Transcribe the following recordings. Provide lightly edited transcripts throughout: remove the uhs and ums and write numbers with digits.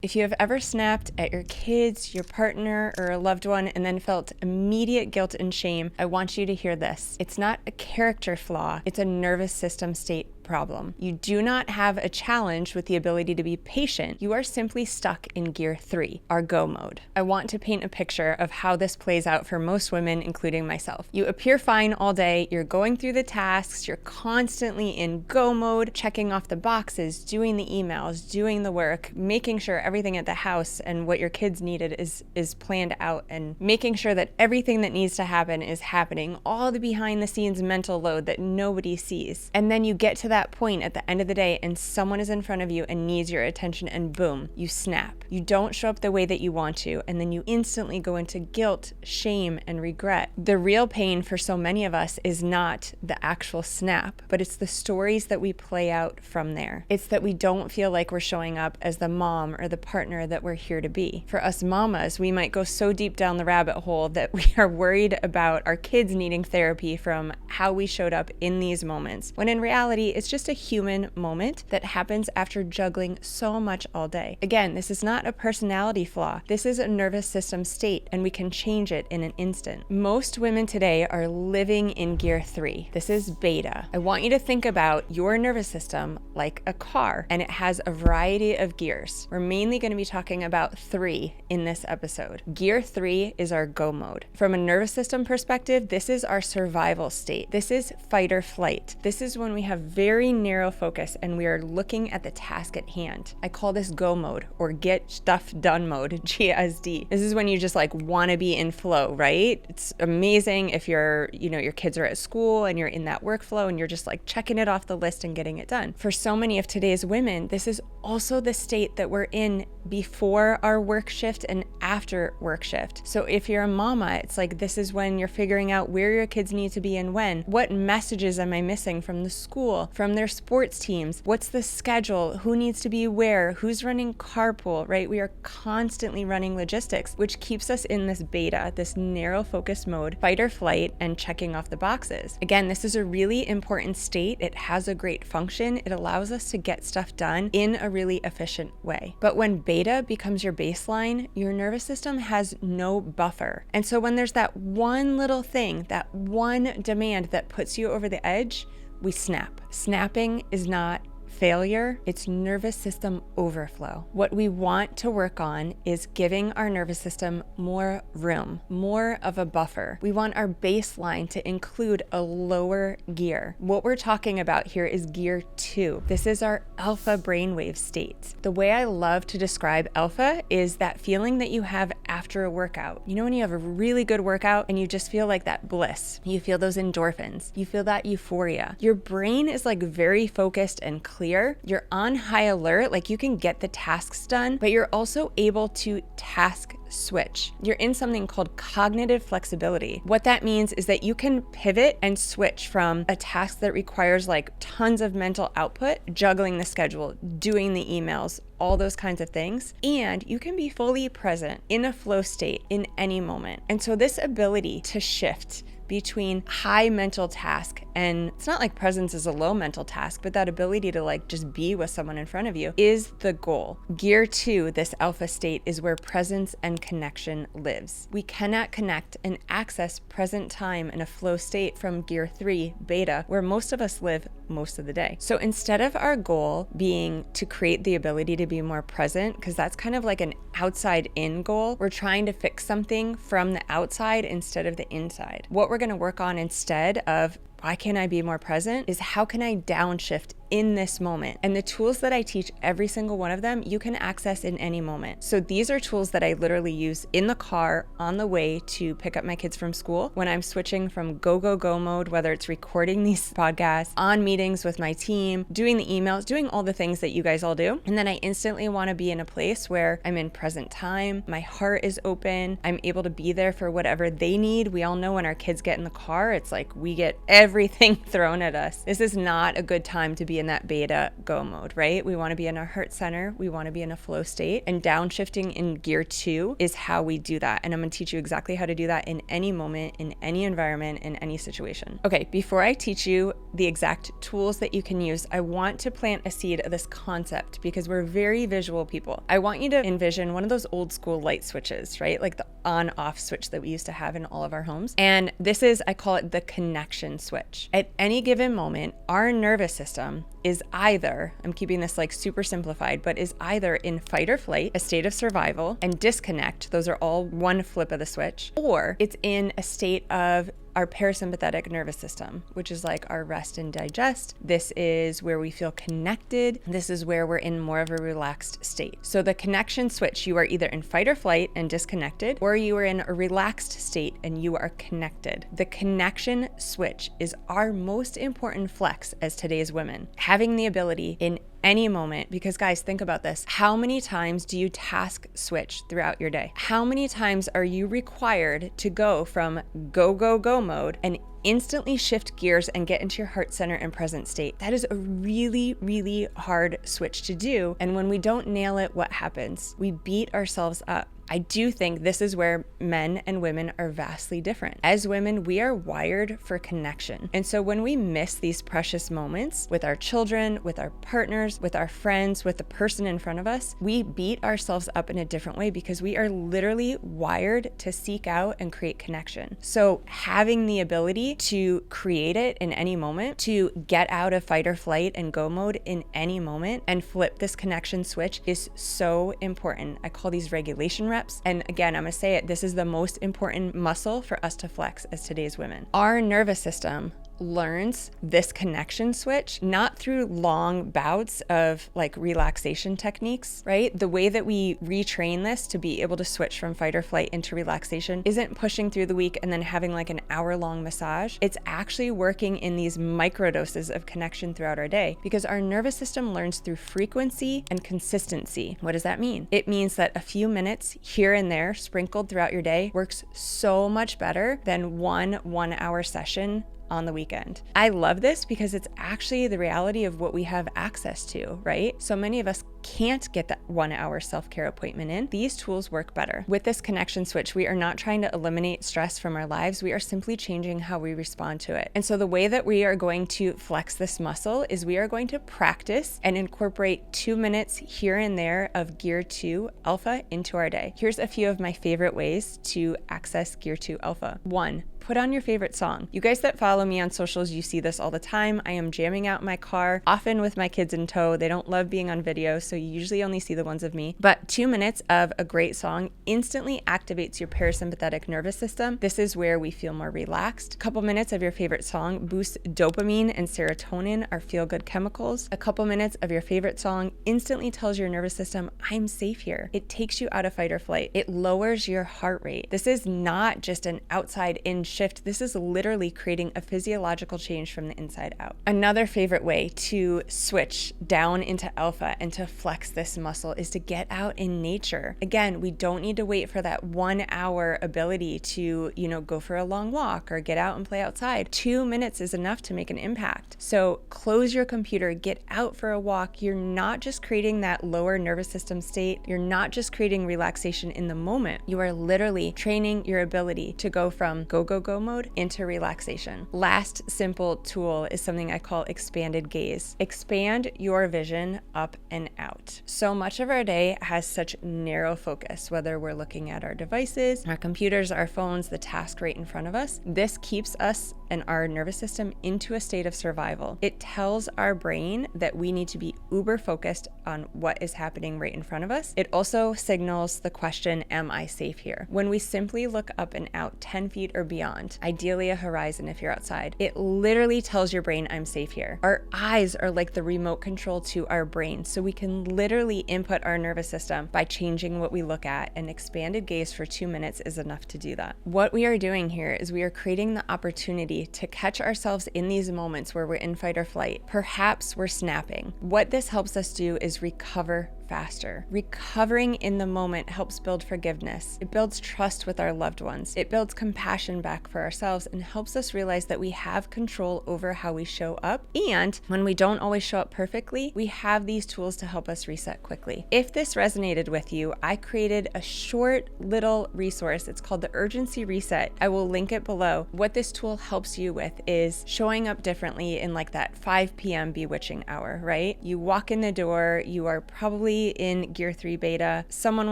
If you have ever snapped at your kids, your partner, or a loved one and then felt immediate guilt and shame, I want you to hear this. It's not a character flaw, it's a nervous system state problem. You do not have a challenge with the ability to be patient. You are simply stuck in gear 3, our go mode. I want to paint a picture of how this plays out for most women, including myself. You appear fine all day, you're going through the tasks, you're constantly in go mode, checking off the boxes, doing the emails, doing the work, making sure everything at the house and what your kids needed is planned out, and making sure that everything that needs to happen is happening, all the behind the scenes mental load that nobody sees. And then you get to that point at the end of the day and someone is in front of you and needs your attention, and boom, you snap. You don't show up the way that you want to, and then you instantly go into guilt, shame, and regret. The real pain for so many of us is not the actual snap, but it's the stories that we play out from there. It's that we don't feel like we're showing up as the mom or the partner that we're here to be. For us mamas, we might go so deep down the rabbit hole that we are worried about our kids needing therapy from how we showed up in these moments, when in reality, it's just a human moment that happens after juggling so much all day. Again, this is not a personality flaw. This is a nervous system state, and we can change it in an instant. Most women today are living in gear 3. This is beta. I want you to think about your nervous system like a car, and it has a variety of gears. We're mainly going to be talking about 3 in this episode. Gear 3 is our go mode. From a nervous system perspective, this is our survival state. This is fight or flight. This is when we have very narrow focus and we are looking at the task at hand. I call this go mode, or get stuff done mode, GSD. This is when you just want to be in flow, right? It's amazing if your kids are at school and you're in that workflow and you're just checking it off the list and getting it done. For so many of today's women, this is also the state that we're in before our work shift and after work shift. So if you're a mama, it's this is when you're figuring out where your kids need to be and when. What messages am I missing from the school, from their sports teams? What's the schedule? Who needs to be where? Who's running carpool, right? We are constantly running logistics, which keeps us in this beta, this narrow focus mode, fight or flight, and checking off the boxes. Again, this is a really important state. It has a great function. It allows us to get stuff done in a really efficient way. But when beta becomes your baseline, your nervous system has no buffer. And so when there's that one little thing, that one demand that puts you over the edge, we snap. Snapping is not failure, it's nervous system overflow. What we want to work on is giving our nervous system more room, more of a buffer. We want our baseline to include a lower gear. What we're talking about here is gear 2. This is our alpha brainwave state. The way I love to describe alpha is that feeling that you have after a workout. You know, when you have a really good workout and you just feel that bliss, you feel those endorphins, you feel that euphoria. Your brain is very focused and clear. You're on high alert, you can get the tasks done, but you're also able to task switch. You're in something called cognitive flexibility. What that means is that you can pivot and switch from a task that requires tons of mental output, juggling the schedule, doing the emails, all those kinds of things, and you can be fully present in a flow state in any moment. And so this ability to shift between high mental task, and it's not presence is a low mental task, but that ability to just be with someone in front of you is the goal. Gear 2, this alpha state, is where presence and connection lives. We cannot connect and access present time in a flow state from gear 3, beta, where most of us live most of the day. So instead of our goal being to create the ability to be more present, because that's kind of an outside in goal, we're trying to fix something from the outside instead of the inside. What we're going to work on instead of why can I be more present is how can I downshift in this moment? And the tools that I teach, every single one of them, you can access in any moment. So these are tools that I literally use in the car on the way to pick up my kids from school, when I'm switching from go mode, whether it's recording these podcasts, on meetings with my team, doing the emails, doing all the things that you guys all do. And then I instantly want to be in a place where I'm in present time, my heart is open, I'm able to be there for whatever they need. We all know when our kids get in the car, it's we get everything thrown at us. This is not a good time to be be in that beta go mode, right? We want to be in our heart center. We want to be in a flow state. And downshifting in gear 2 is how we do that. And I'm going to teach you exactly how to do that in any moment, in any environment, in any situation. Okay, before I teach you the exact tools that you can use, I want to plant a seed of this concept because we're very visual people. I want you to envision one of those old school light switches, right? Like the on-off switch that we used to have in all of our homes. And this is, I call it the connection switch. At any given moment, our nervous system is either, I'm keeping this like super simplified, but is either in fight or flight, a state of survival, and disconnect, those are all one flip of the switch, or it's in a state of our parasympathetic nervous system, which is like our rest and digest. This is where we feel connected. This is where we're in more of a relaxed state. So the connection switch, you are either in fight or flight and disconnected, or you are in a relaxed state and you are connected. The connection switch is our most important flex as today's women. Having the ability in any moment, because guys, think about this. How many times do you task switch throughout your day? How many times are you required to go from go, go, go mode and instantly shift gears and get into your heart center and present state? That is a really, really hard switch to do. And when we don't nail it, what happens? We beat ourselves up. I do think this is where men and women are vastly different. As women, we are wired for connection. And so when we miss these precious moments with our children, with our partners, with our friends, with the person in front of us, we beat ourselves up in a different way because we are literally wired to seek out and create connection. So having the ability to create it in any moment, to get out of fight or flight and go mode in any moment and flip this connection switch is so important. I call these regulation reps. And again, I'm gonna say it, this is the most important muscle for us to flex as today's women. Our nervous system learns this connection switch not through long bouts of like relaxation techniques, right? The way that we retrain this to be able to switch from fight or flight into relaxation isn't pushing through the week and then having like an hour-long massage. It's actually working in these microdoses of connection throughout our day because our nervous system learns through frequency and consistency. What does that mean? It means that a few minutes here and there sprinkled throughout your day works so much better than one hour session on the weekend. I love this because it's actually the reality of what we have access to, right? So many of us can't get that 1 hour self-care appointment in. These tools work better. With this connection switch, we are not trying to eliminate stress from our lives. We are simply changing how we respond to it. And so the way that we are going to flex this muscle is we are going to practice and incorporate 2 minutes here and there of gear 2 alpha into our day. Here's a few of my favorite ways to access gear 2 alpha. 1, put on your favorite song. You guys that follow me on socials, you see this all the time. I am jamming out in my car, often with my kids in tow. They don't love being on video, so you usually only see the ones of me. But 2 minutes of a great song instantly activates your parasympathetic nervous system. This is where we feel more relaxed. A couple minutes of your favorite song boosts dopamine and serotonin, our feel-good chemicals. A couple minutes of your favorite song instantly tells your nervous system, I'm safe here. It takes you out of fight or flight. It lowers your heart rate. This is not just an outside-in shift. This is literally creating a physiological change from the inside out. Another favorite way to switch down into alpha and to flex this muscle is to get out in nature. Again, we don't need to wait for that 1 hour ability to, go for a long walk or get out and play outside. 2 minutes is enough to make an impact. So close your computer, get out for a walk. You're not just creating that lower nervous system state. You're not just creating relaxation in the moment. You are literally training your ability to go from go, go, go mode into relaxation. Last simple tool is something I call expanded gaze. Expand your vision up and out. So much of our day has such narrow focus, whether we're looking at our devices, our computers, our phones, the task right in front of us. This keeps us and our nervous system into a state of survival. It tells our brain that we need to be uber focused on what is happening right in front of us. It also signals the question, am I safe here? When we simply look up and out 10 feet or beyond, ideally a horizon if you're outside, it literally tells your brain, I'm safe here. Our eyes are like the remote control to our brain, so we can literally input our nervous system by changing what we look at, and expanded gaze for 2 minutes is enough to do that. What we are doing here is we are creating the opportunity to catch ourselves in these moments where we're in fight or flight. Perhaps we're snapping. What this helps us do is recover faster. Recovering in the moment helps build forgiveness. It builds trust with our loved ones. It builds compassion back for ourselves and helps us realize that we have control over how we show up. And when we don't always show up perfectly, we have these tools to help us reset quickly. If this resonated with you, I created a short little resource. It's called the Urgency Reset. I will link it below. What this tool helps you with is showing up differently in like that 5 p.m. bewitching hour, right? You walk in the door, you are probably in Gear 3 beta, someone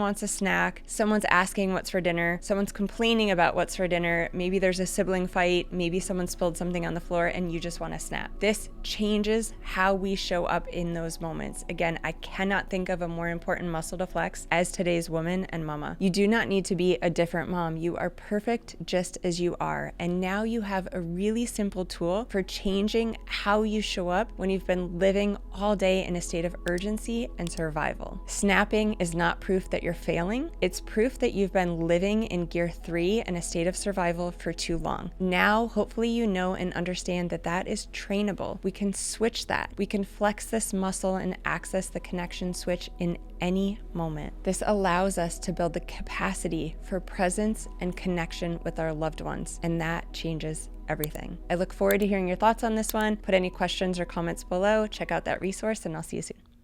wants a snack, someone's asking what's for dinner, someone's complaining about what's for dinner, maybe there's a sibling fight, maybe someone spilled something on the floor and you just want to snap. This changes how we show up in those moments. Again, I cannot think of a more important muscle to flex as today's woman and mama. You do not need to be a different mom. You are perfect just as you are. And now you have a really simple tool for changing how you show up when you've been living all day in a state of urgency and survival. Snapping is not proof that you're failing. It's proof that you've been living in Gear 3 in a state of survival for too long. Now, hopefully you know and understand that that is trainable. We can switch that. We can flex this muscle and access the connection switch in any moment. This allows us to build the capacity for presence and connection with our loved ones, and that changes everything. I look forward to hearing your thoughts on this one. Put any questions or comments below. Check out that resource, and I'll see you soon.